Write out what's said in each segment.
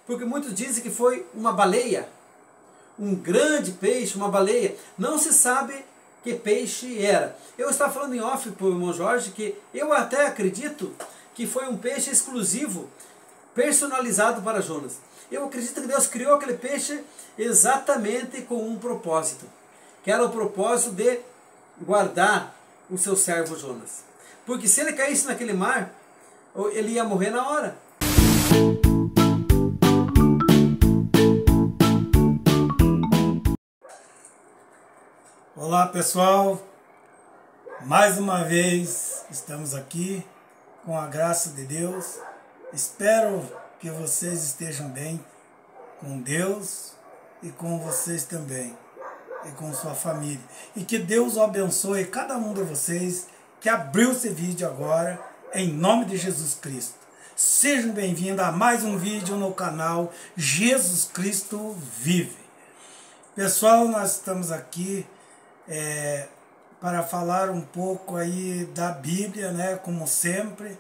Porque muitos dizem que foi uma baleia, um grande peixe, uma baleia. Não se sabe que peixe era. Eu estava falando em off para o irmão Jorge que eu até acredito que foi um peixe exclusivo, personalizado para Jonas. Eu acredito que Deus criou aquele peixe exatamente com um propósito, que era o propósito de guardar o seu servo Jonas. Porque se ele caísse naquele mar, ele ia morrer na hora. Olá pessoal, mais uma vez estamos aqui com a graça de Deus. Espero que vocês estejam bem com Deus e com vocês também e com sua família. E que Deus abençoe cada um de vocês que abriu esse vídeo agora, em nome de Jesus Cristo. Sejam bem-vindos a mais um vídeo no canal Jesus Cristo Vive. Pessoal, nós estamos aqui para falar um pouco aí da Bíblia, né, como sempre.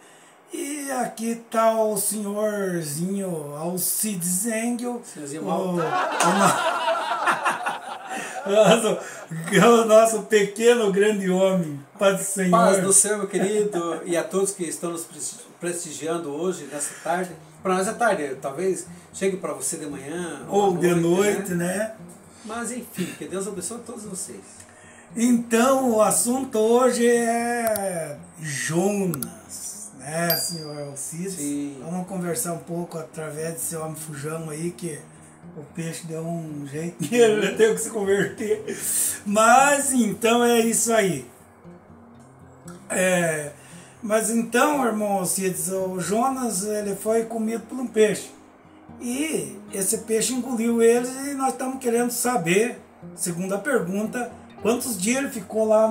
E aqui está o senhorzinho Alcides Engel, o nosso pequeno grande homem. Paz do Senhor. Paz do Senhor, meu querido, e a todos que estão nos prestigiando hoje, nessa tarde. Para nós é tarde, talvez chegue para você de manhã ou de noite, né? Mas enfim, que Deus abençoe a todos vocês. Então, o assunto hoje é Jonas, né, senhor Alcides? Sim. Vamos conversar um pouco através desse homem fujão aí, que o peixe deu um jeito nele, ele teve que se converter. Mas, então, é isso aí. Mas então, irmão Alcides, o Jonas, ele foi comido por um peixe. E esse peixe engoliu ele e nós estamos querendo saber, segundo a pergunta, quantos dias ele ficou lá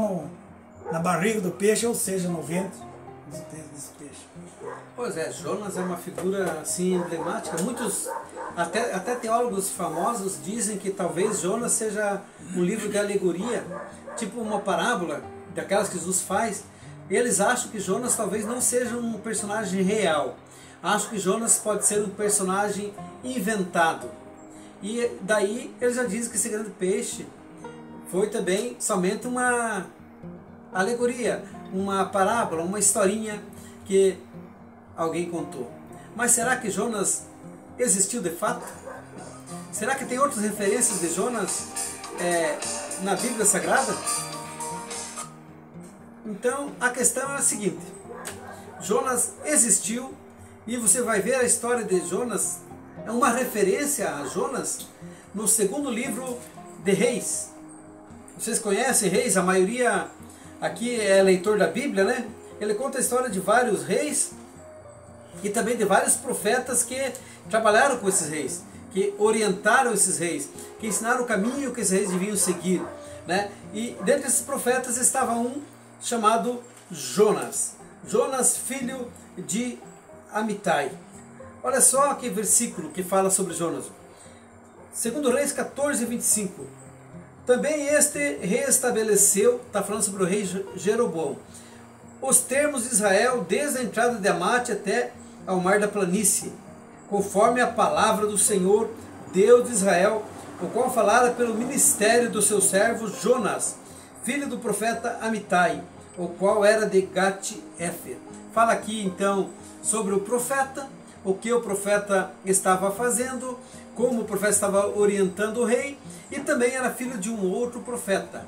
na barriga do peixe, ou seja, no ventre desse peixe. Pois é, Jonas é uma figura assim emblemática. Muitos, até teólogos famosos dizem que talvez Jonas seja um livro de alegoria, tipo uma parábola daquelas que Jesus faz. Eles acham que Jonas talvez não seja um personagem real. Acham que Jonas pode ser um personagem inventado. E daí eles já dizem que esse grande peixe foi também somente uma alegoria, uma parábola, uma historinha que alguém contou. Mas será que Jonas existiu de fato? Será que tem outras referências de Jonas na Bíblia Sagrada? Então a questão é a seguinte: Jonas existiu e você vai ver a história de Jonas, é uma referência a Jonas no segundo livro de Reis. Vocês conhecem Reis? A maioria aqui é leitor da Bíblia, né? Ele conta a história de vários reis e também de vários profetas que trabalharam com esses reis, que orientaram esses reis, que ensinaram o caminho que esses reis deviam seguir, né? E dentre esses profetas estava um chamado Jonas. Jonas, filho de Amitai. Olha só que versículo que fala sobre Jonas. Segundo Reis 14, 25. Também este reestabeleceu, está falando sobre o rei Jeroboão, os termos de Israel desde a entrada de Amate até ao mar da planície, conforme a palavra do Senhor, Deus de Israel, o qual falara pelo ministério do seu servo Jonas, filho do profeta Amitai, o qual era de Gat-Hefer. Fala aqui então sobre o profeta, o que o profeta estava fazendo, como o profeta estava orientando o rei, e também era filho de um outro profeta.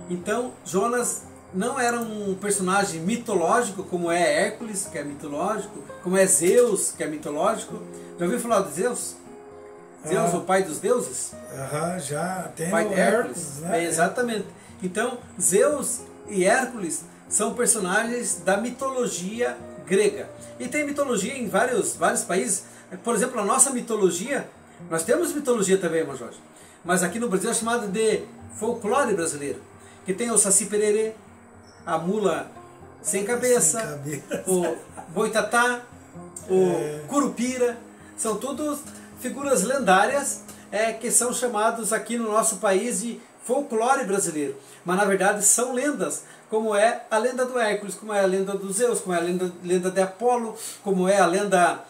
Então Jonas não era um personagem mitológico, como é Hércules, que é mitológico, como é Zeus, que é mitológico. Já ouviu falar de Zeus? Zeus, o pai dos deuses? Já tem pai o de Hércules, né? Exatamente. Então Zeus e Hércules são personagens da mitologia grega. E tem mitologia em vários países. Por exemplo, a nossa mitologia, nós temos mitologia também, irmão Jorge, mas aqui no Brasil é chamada de folclore brasileiro, que tem o Saci Pererê, a mula sem cabeça, o boitatá, o curupira, são todos figuras lendárias que são chamados aqui no nosso país de folclore brasileiro, mas na verdade são lendas, como é a lenda do Hércules, como é a lenda do Zeus, como é a lenda de Apolo, como é a lenda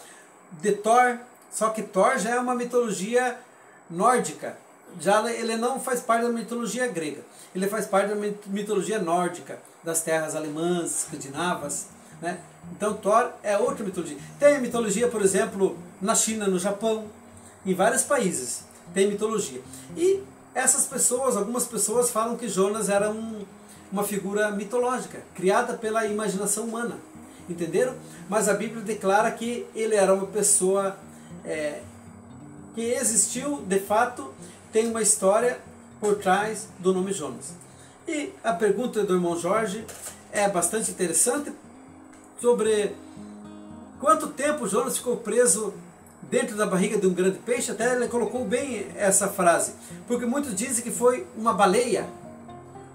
de Thor, Só que Thor já é uma mitologia nórdica. Já ele não faz parte da mitologia grega. Ele faz parte da mitologia nórdica, das terras alemãs, escandinavas, né? Então Thor é outra mitologia. Tem a mitologia, por exemplo, na China, no Japão, em vários países tem mitologia. E essas pessoas, algumas pessoas falam que Jonas era uma figura mitológica, criada pela imaginação humana. Entenderam? Mas a Bíblia declara que ele era uma pessoa que existiu de fato, tem uma história por trás do nome Jonas. E a pergunta do irmão Jorge é bastante interessante sobre quanto tempo Jonas ficou preso dentro da barriga de um grande peixe. Até ele colocou bem essa frase, porque muitos dizem que foi uma baleia,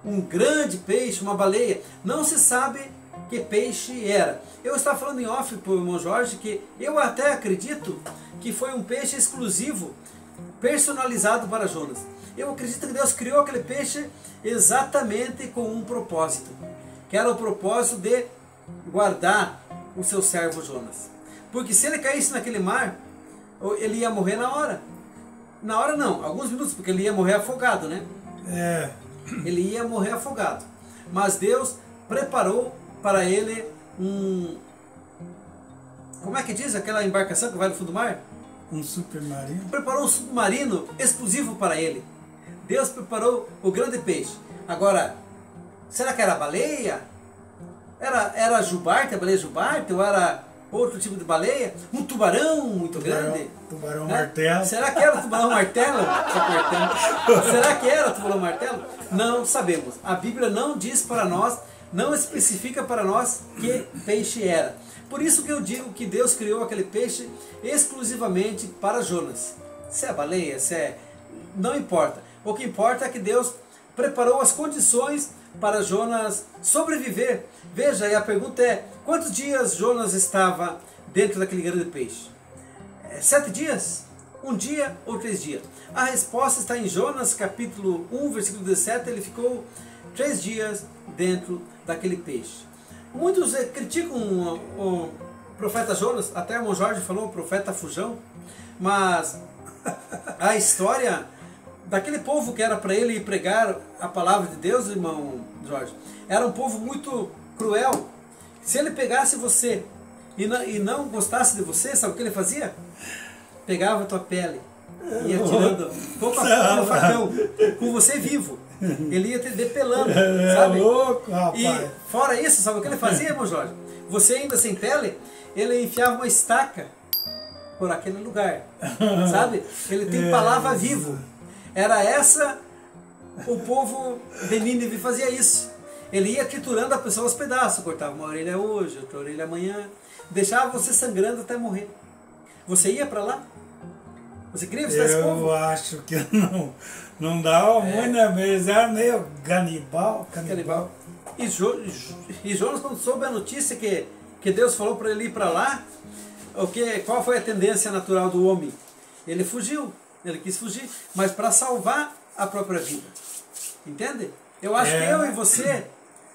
um grande peixe, uma baleia. Não se sabe que peixe era. Eu estava falando em off para o irmão Jorge que eu até acredito que foi um peixe exclusivo, personalizado para Jonas. Eu acredito que Deus criou aquele peixe exatamente com um propósito, que era o propósito de guardar o seu servo Jonas. Porque se ele caísse naquele mar, ele ia morrer na hora. Na hora não, alguns minutos, porque ele ia morrer afogado, né? Ele ia morrer afogado. Mas Deus preparou para ele como é que diz aquela embarcação que vai no fundo do mar? Um submarino. Preparou um submarino exclusivo para ele. Deus preparou o grande peixe. Agora, será que era baleia? Era jubarte, a baleia jubarte? Ou era outro tipo de baleia? Um tubarão muito grande? Tubarão martelo. Será que era o tubarão martelo? Será que era o tubarão martelo? Não sabemos. A Bíblia não diz para nós, não especifica para nós que peixe era. Por isso que eu digo que Deus criou aquele peixe exclusivamente para Jonas. Se é baleia, se é... não importa. O que importa é que Deus preparou as condições para Jonas sobreviver. Veja, e a pergunta é, quantos dias Jonas estava dentro daquele grande peixe? 7 dias? 1 dia ou 3 dias? A resposta está em Jonas capítulo 1, versículo 17, ele ficou 3 dias dentro daquele peixe. Muitos criticam o profeta Jonas, até o irmão Jorge falou, o profeta fujão, mas a história daquele povo que era para ele ir pregar a palavra de Deus, irmão Jorge, era um povo muito cruel. Se ele pegasse você e não gostasse de você, sabe o que ele fazia? Pegava a tua pele, ia tirando pouco a pouco no facão, com você vivo. Ele ia te depelando, sabe? É louco, rapaz. E fora isso, sabe o que ele fazia, irmão Jorge? Você ainda sem pele, ele enfiava uma estaca por aquele lugar, sabe? Ele te empalava vivo. Era essa, o povo de Nínive fazia isso. Ele ia triturando a pessoa aos pedaços, cortava uma orelha hoje, outra orelha amanhã, deixava você sangrando até morrer. Você ia para lá? Você queria visitar esse povo? Eu acho que não dava muito, né? Mas era meio canibal. E Jonas, quando soube a notícia que Deus falou para ele ir para lá, qual foi a tendência natural do homem? Ele fugiu, ele quis fugir, mas para salvar a própria vida. Entende? Eu acho que eu e você,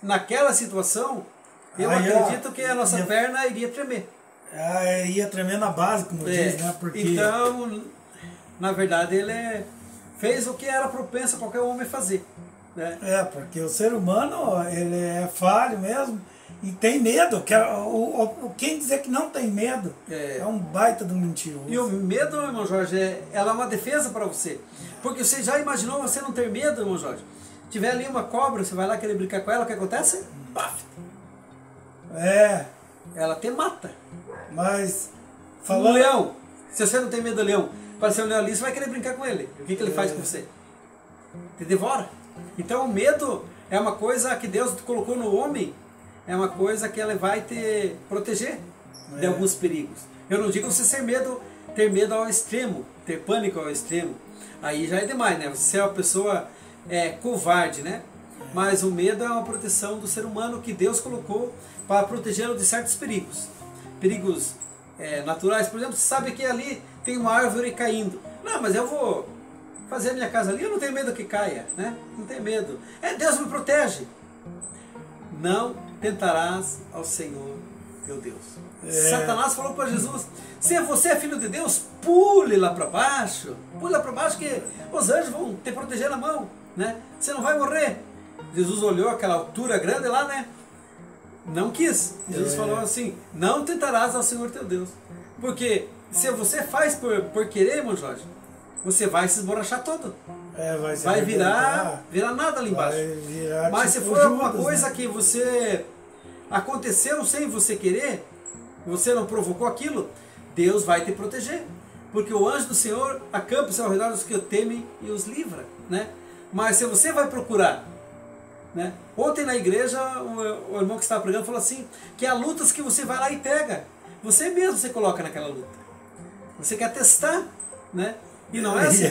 naquela situação, eu acredito que a nossa perna iria tremer. Ia tremer na base, como diz, né? Porque... Então, na verdade, ele fez o que era propenso a qualquer homem fazer. Né? Porque o ser humano, ele é falho mesmo e tem medo. Quem dizer que não tem medo é um baita do mentiroso. E o medo, irmão Jorge, ela é uma defesa para você. Porque você já imaginou você não ter medo, irmão Jorge? Tiver ali uma cobra, você vai lá querer brincar com ela, o que acontece? Paf! Ela te mata. Mas falando... Um leão, se você não tem medo do leão, aparecer um leão ali, você vai querer brincar com ele. O que ele faz com você? Te devora. Então o medo é uma coisa que Deus colocou no homem, é uma coisa que ela vai te proteger de alguns perigos. Eu não digo você ter medo ao extremo, ter pânico ao extremo. Aí já é demais, né? Você é uma pessoa covarde, né? Mas o medo é uma proteção do ser humano que Deus colocou para protegê-lo de certos perigos. Perigos naturais, por exemplo, você sabe que ali tem uma árvore caindo. Não, mas eu vou fazer a minha casa ali, eu não tenho medo que caia, né? Não tenho medo. Deus me protege. Não tentarás ao Senhor teu Deus. Satanás falou para Jesus, se você é filho de Deus, pule lá para baixo. Pule lá para baixo que os anjos vão te proteger na mão, né? Você não vai morrer. Jesus olhou aquela altura grande lá, né? Não quis. Jesus falou assim, não tentarás ao Senhor teu Deus. Porque se você faz por querer, irmão Jorge, você vai se esborrachar todo. Vai virar nada ali embaixo. Mas se for alguma coisa, né, que você aconteceu sem você querer, você não provocou aquilo, Deus vai te proteger. Porque o anjo do Senhor acampa-se ao redor dos que o temem e os livra, né? Mas se você vai procurar, né? Ontem na igreja, o irmão que estava pregando falou assim, que há lutas que você vai lá e pega. Você mesmo se coloca naquela luta. Você quer testar, né? E não é assim.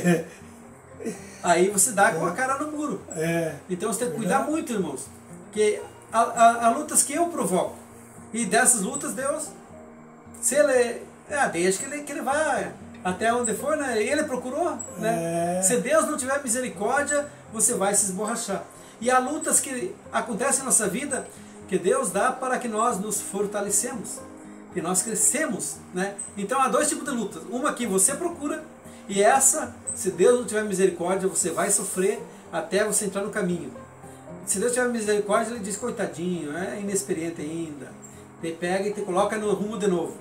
Aí você dá com a cara no muro. Então você tem que cuidar muito, irmãos. Porque há lutas que eu provoco. E dessas lutas, Deus, se ele... deixa que ele vá até onde for, né? Ele procurou, né? Se Deus não tiver misericórdia, você vai se esborrachar. E há lutas que acontecem na nossa vida que Deus dá para que nós nos fortalecemos, que nós crescemos, né? Então há dois tipos de lutas. Uma que você procura, e essa, se Deus não tiver misericórdia, você vai sofrer até você entrar no caminho. Se Deus tiver misericórdia, Ele diz, coitadinho, é inexperiente ainda. Te pega e te coloca no rumo de novo.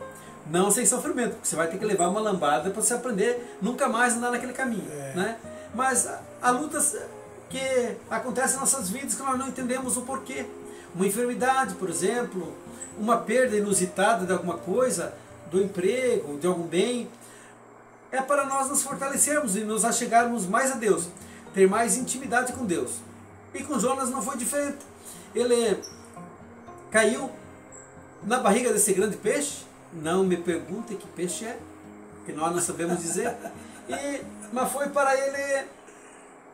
Não sem sofrimento, porque você vai ter que levar uma lambada para você aprender nunca mais andar naquele caminho, né? Mas há lutas que acontecem em nossas vidas que nós não entendemos o porquê. Uma enfermidade, por exemplo, uma perda inusitada de alguma coisa, do emprego, de algum bem, é para nós nos fortalecermos e nos achegarmos mais a Deus, ter mais intimidade com Deus. E com Jonas não foi diferente. Ele caiu na barriga desse grande peixe, não me pergunte que peixe é, que nós não sabemos dizer, mas foi para ele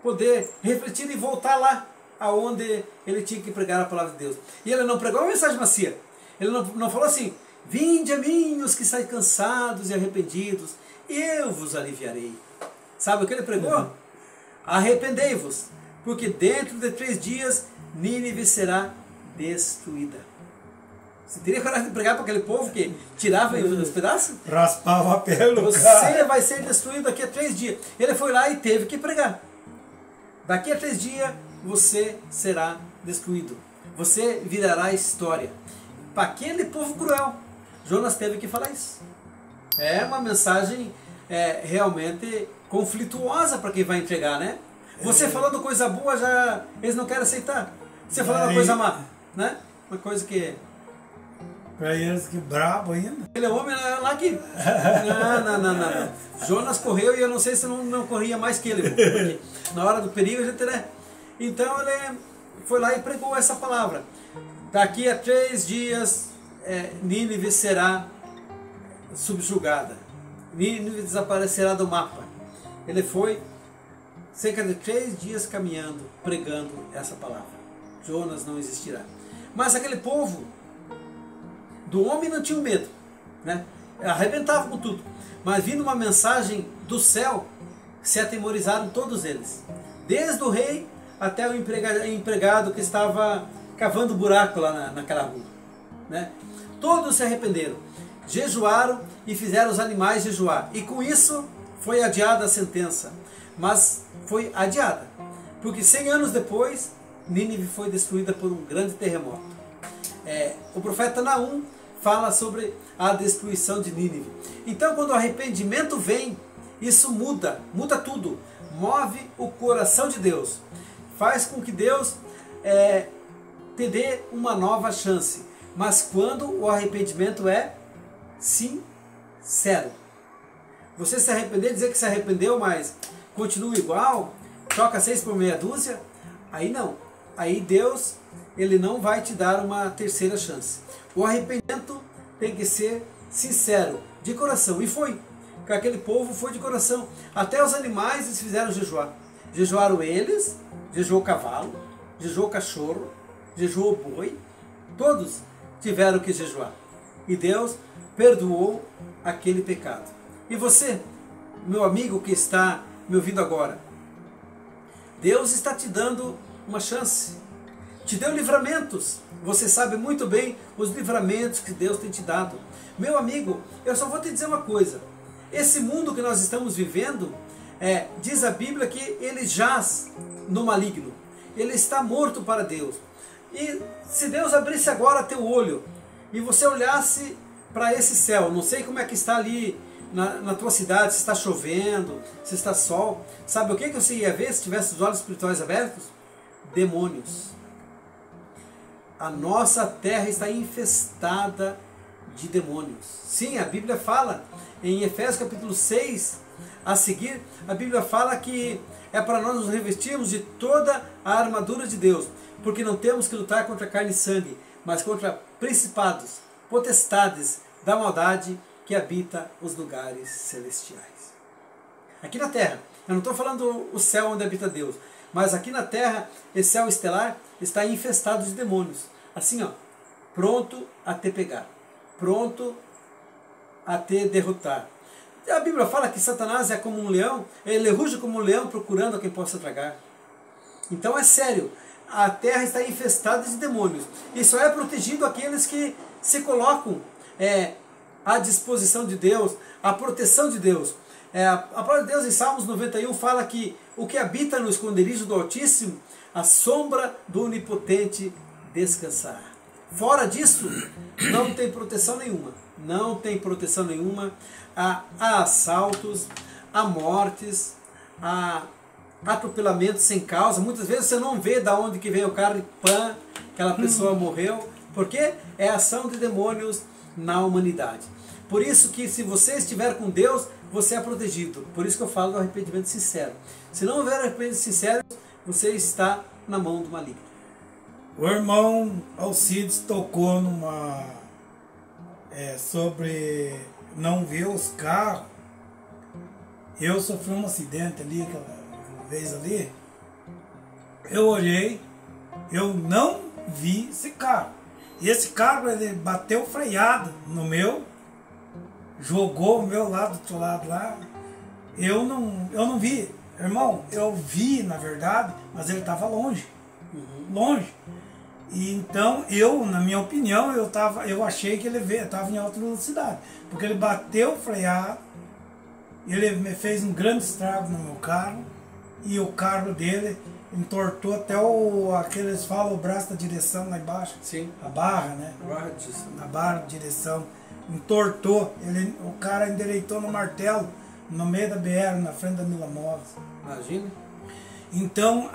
poder refletir e voltar lá aonde ele tinha que pregar a palavra de Deus. E ele não pregou uma mensagem macia. Ele não falou assim, vinde a mim os que estáis cansados e arrependidos, eu vos aliviarei. Sabe o que ele pregou? Arrependei-vos, porque dentro de 3 dias Nínive será destruída. Você teria coragem de pregar para aquele povo que tirava os pedaços? Raspava a pele do cara. Você vai ser destruído daqui a 3 dias. Ele foi lá e teve que pregar. Daqui a 3 dias você será destruído. Você virará história. Para aquele povo cruel, Jonas teve que falar isso. É uma mensagem realmente conflituosa para quem vai entregar, né? Você falando coisa boa, já eles não querem aceitar. Você falando uma coisa má, né? Uma coisa que... Para eles que brabo ainda. Ele é homem lá que... Não. Jonas correu e eu não sei se não corria mais que ele. Porque na hora do perigo a gente, né? Então ele foi lá e pregou essa palavra. Daqui a 3 dias Nínive será subjugada. Nínive desaparecerá do mapa. Ele foi cerca de 3 dias caminhando, pregando essa palavra. Jonas não existirá. Mas aquele povo do homem não tinha medo, né? Arrebentava com tudo. Mas vindo uma mensagem do céu, se atemorizaram todos eles. Desde o rei até o empregado que estava cavando buraco lá naquela rua, né? Todos se arrependeram, jejuaram e fizeram os animais jejuar. E com isso foi adiada a sentença. Mas foi adiada, porque 100 anos depois, Nínive foi destruída por um grande terremoto. O profeta Naum fala sobre a destruição de Nínive. Então, quando o arrependimento vem, isso muda tudo. Move o coração de Deus. Faz com que Deus te dê uma nova chance. Mas quando o arrependimento é sincero. Você se arrepender, dizer que se arrependeu, mas continua igual, troca 6 por meia dúzia, aí não. Aí Deus, Ele não vai te dar uma terceira chance. O arrependimento tem que ser sincero, de coração. E foi. Porque aquele povo foi de coração. Até os animais eles fizeram jejuar. Jejuaram eles, jejuou o cavalo, jejuou o cachorro, jejuou o boi. Todos tiveram que jejuar. E Deus perdoou aquele pecado. E você, meu amigo que está me ouvindo agora, Deus está te dando uma chance. te deu livramentos. Você sabe muito bem os livramentos que Deus tem te dado. Meu amigo, eu só vou te dizer uma coisa. Esse mundo que nós estamos vivendo, diz a Bíblia que ele jaz no maligno. Ele está morto para Deus. E se Deus abrisse agora teu olho e você olhasse para esse céu, não sei como é que está ali na tua cidade, se está chovendo, se está sol, sabe o que você ia ver se tivesse os olhos espirituais abertos? Demônios. A nossa terra está infestada de demônios. Sim, a Bíblia fala em Efésios capítulo 6, a seguir, a Bíblia fala que é para nós nos revestirmos de toda a armadura de Deus, porque não temos que lutar contra carne e sangue, mas contra principados, potestades da maldade que habita os lugares celestiais. Aqui na terra, eu não estou falando o céu onde habita Deus, mas aqui na terra, esse céu estelar está infestado de demônios. Assim, ó, pronto a te pegar, pronto a te derrotar. A Bíblia fala que Satanás é como um leão, ele ruge como um leão procurando a quem possa tragar. Então é sério, a terra está infestada de demônios. E só é protegido aqueles que se colocam à disposição de Deus, à proteção de Deus. A palavra de Deus em Salmos 91 fala que o que habita no esconderijo do Altíssimo, a sombra do Onipotente descansará. Fora disso, não tem proteção nenhuma. Não tem proteção nenhuma. Há assaltos, há mortes, há atropelamentos sem causa. Muitas vezes você não vê de onde que vem o carro e pã, aquela pessoa morreu. Porque é ação de demônios na humanidade. Por isso que se você estiver com Deus, você é protegido. Por isso que eu falo do arrependimento sincero. Se não houver arrependimento sincero, você está na mão do maligno. O irmão Alcides tocou sobre não ver os carros. Eu sofri um acidente ali, aquela vez ali. Eu olhei, eu não vi esse carro. E esse carro, ele bateu freado no meu, jogou o meu lá do outro lado lá. Eu não vi. Irmão, eu vi, na verdade, mas ele estava longe. Longe. E então, na minha opinião, eu achei que ele estava em alta velocidade. Porque ele bateu freado, ele me fez um grande estrago no meu carro, e o carro dele entortou até aqueles falam o braço da direção lá embaixo. Sim. A barra, né? A barra de direção. Entortou. O cara endireitou no martelo, no meio da BR, na frente da Mila Móveis. Imagina. Então,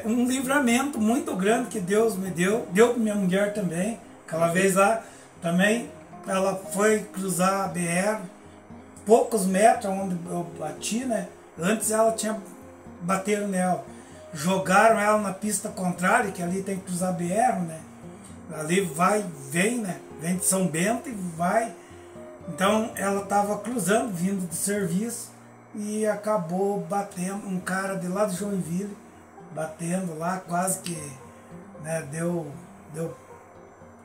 um livramento muito grande que Deus me deu para minha mulher também. Aquela vez lá, também, ela foi cruzar a BR, poucos metros onde eu bati, né? Antes ela bateram nela. Jogaram ela na pista contrária, que ali tem que cruzar a BR, né? Ali vai, vem, né? Vem de São Bento e vai. Então, ela estava cruzando, vindo do serviço, e acabou batendo um cara de lá de Joinville, batendo lá, quase que, né, deu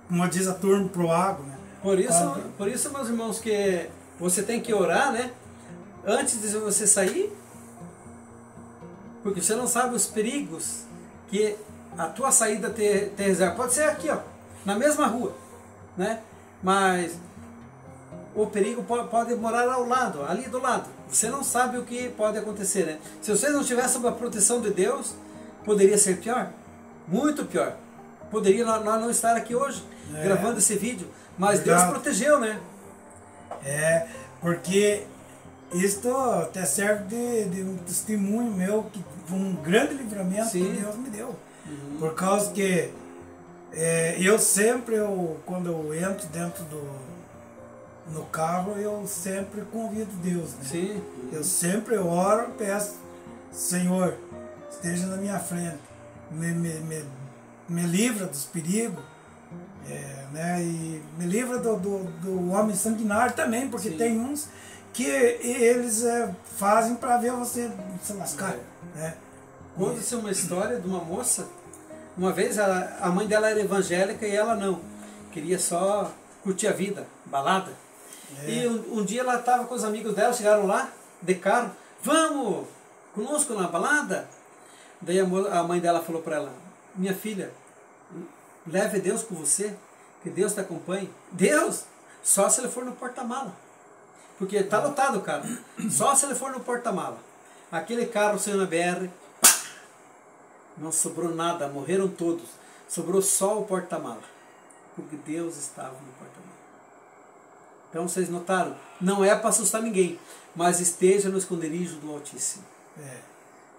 como diz a turma, pro água, né? Por isso, meus irmãos, que você tem que orar, né? Antes de você sair, porque você não sabe os perigos que a tua saída te reserva. Pode ser aqui, ó, na mesma rua, né? Mas o perigo pode morar ao lado, ali do lado. Você não sabe o que pode acontecer, né? Se você não tivesse sob a proteção de Deus, poderia ser pior, muito pior. Poderia nós não estar aqui hoje, gravando esse vídeo, mas Deus protegeu, né? Porque isto até serve de um testemunho meu, que um grande livramento que Deus me deu. Por causa que quando eu entro dentro no carro, eu sempre convido Deus, né? Sim. Eu sempre oro e peço, Senhor, esteja na minha frente, me livra dos perigos, né? E me livra do homem sanguinário também, porque tem uns que eles fazem para ver você se lascar, né? Conta-se uma história de uma moça. Uma vez a mãe dela era evangélica e ela não, queria só curtir a vida, balada. E um dia ela estava com os amigos dela, chegaram lá de carro, vamos conosco na balada? Daí a mãe dela falou para ela, minha filha, leve Deus com você, que Deus te acompanhe. Deus, só se ele for no porta-mala. Porque está lotado o carro. Só se ele for no porta-mala. Aquele carro saiu na BR, não sobrou nada, morreram todos. Sobrou só o porta-mala. Porque Deus estava no porta-mala. Então vocês notaram? Não é para assustar ninguém, mas esteja no esconderijo do Altíssimo.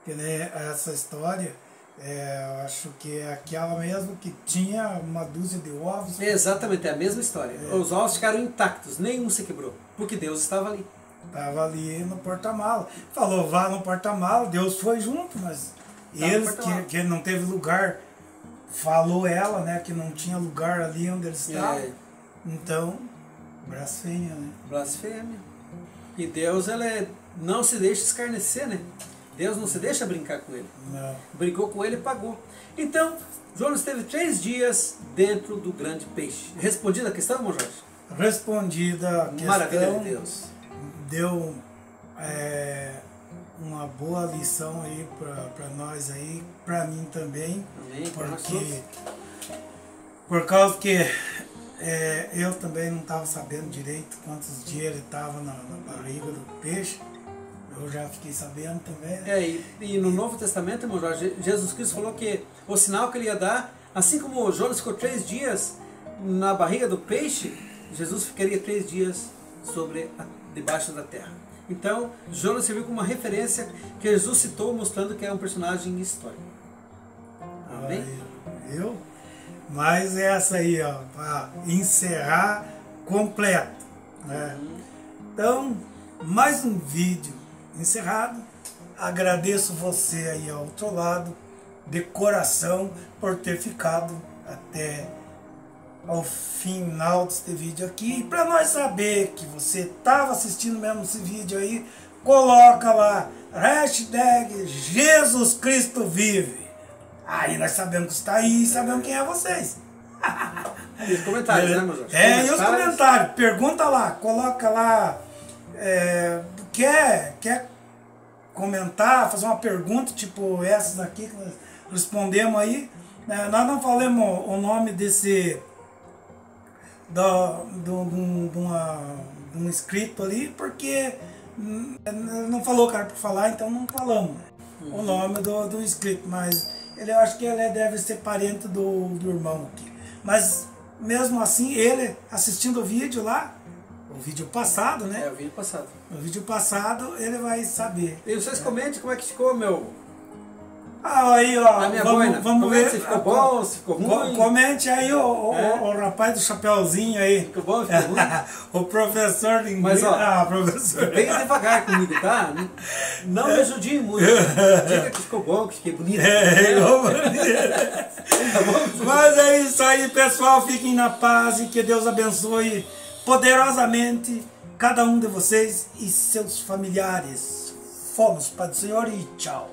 Que nem essa história, eu acho que é aquela mesmo que tinha uma dúzia de ovos. Exatamente, é a mesma história. Os ovos ficaram intactos, nenhum se quebrou, porque Deus estava ali. Estava ali no porta-mala. Falou, vá no porta-mala, Deus foi junto, mas eles que não teve lugar, falou ela, né, que não tinha lugar ali onde eles estavam. Então, blasfêmia, né? Blasfêmia. E Deus, não se deixa escarnecer, né? Deus não se deixa brincar com ele. Não. Brincou com ele e pagou. Então, Jonas teve 3 dias dentro do grande peixe. Respondida a questão, irmão Jorge? Respondida a questão. Maravilha de Deus. Deu uma boa lição aí para nós aí, para mim também. Amém. Porque por causa que eu também não estava sabendo direito quantos dias ele estava na barriga do peixe. Eu já fiquei sabendo também. E no Novo Testamento, irmão Jorge, Jesus Cristo falou que o sinal que ele ia dar, assim como Jonas ficou 3 dias na barriga do peixe, Jesus ficaria 3 dias debaixo da terra. Então, Jonas serviu como uma referência que Jesus citou, mostrando que é um personagem histórico. Amém? Mas essa aí, ó, para encerrar completo. Né? Então, mais um vídeo encerrado. Agradeço você aí ao outro lado, de coração, por ter ficado até ao final deste vídeo aqui. E para nós saber que você estava assistindo mesmo esse vídeo aí, coloca lá, hashtag Jesus Cristo Vive. Aí nós sabemos que está aí e sabemos quem é vocês. E os comentários, né, meu Jorge? E os comentários. Pergunta lá, coloca lá. Quer comentar, fazer uma pergunta tipo essas aqui que nós respondemos aí. Nós não falamos o nome desse de um inscrito ali, porque não falou, cara, para falar, então não falamos o nome do inscrito, mas eu acho que ele deve ser parente do irmão aqui. Mas mesmo assim, ele assistindo o vídeo lá, o vídeo passado, né? O vídeo passado. O vídeo passado, ele vai saber. E vocês comentem como é que ficou, meu... Aí, ó, a minha boina. Vamos ver se ficou bom, se ficou ruim. Comente aí o rapaz do chapéuzinho aí. Ficou bom, ficou ruim? O professor de Mas, inglês. ó, professor. Venha devagar comigo, tá? Não me ajudie muito. Diga que ficou bom, que fiquei bonito. Tá bom? Mas é isso aí, pessoal. Fiquem na paz e que Deus abençoe poderosamente cada um de vocês e seus familiares. Fomos para o Senhor e tchau.